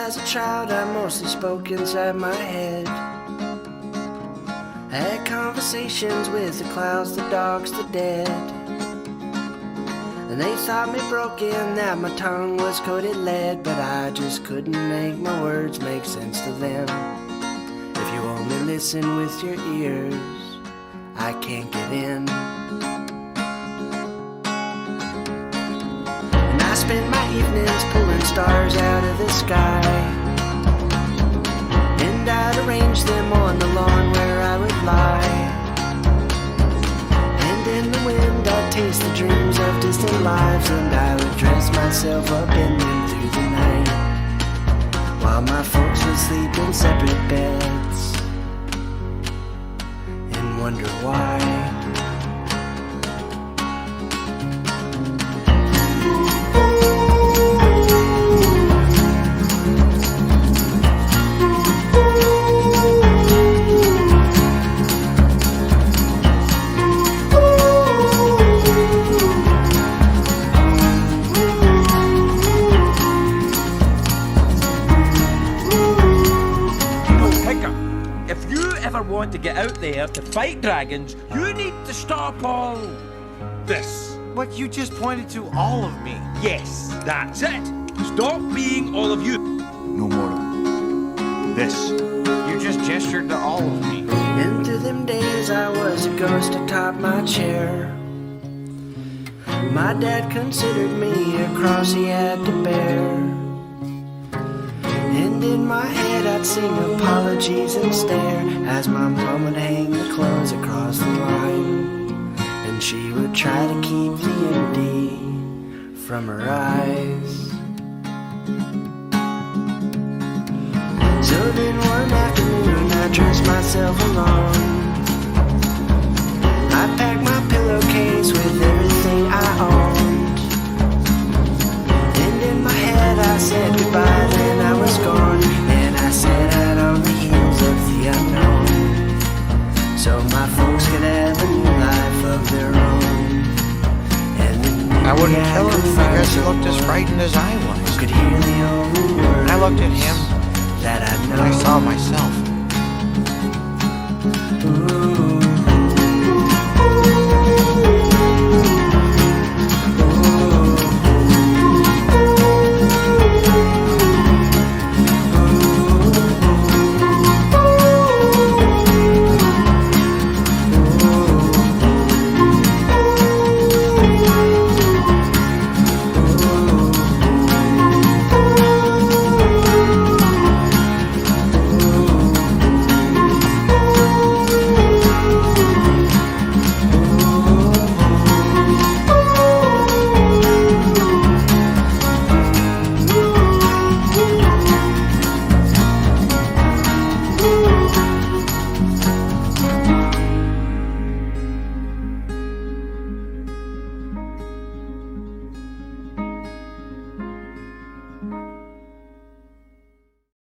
As a child, I mostly spoke inside my head. I had conversations with the clouds, the dogs, the dead. And they thought me broken, that my tongue was coated lead. But I just couldn't make my words make sense to them. If you only listen with your ears, I can't get in. And I spend my evenings pulling stars out of the sky, and I'd arrange them on the lawn where I would lie. And in the wind I'd taste the dreams of distant lives, and I would dress myself up in them through the night, while my folks would sleep in separate beds and wonder why. Want to get out there to fight dragons, you need to stop all this. But you just pointed to all of me. Yes, that's it. Stop being all of you. No more of this. You just gestured to all of me. And through them days I was a ghost atop my chair. My dad considered me a cross he had to bear. And in my head I'd sing apologies and stare, as my mom would hang the clothes across the line, and she would try to keep the empty from her eyes. So then one afternoon I dressed myself alone. I packed my pillowcase with everything I owned, and in my head I said goodbye, then I was gone, and I set out on the heels of the unknown, so my folks could have a new life of their own. And then I wouldn't kill him because he looked as frightened as I was. could hear the only words I looked at him that I know. and I saw myself. Ooh.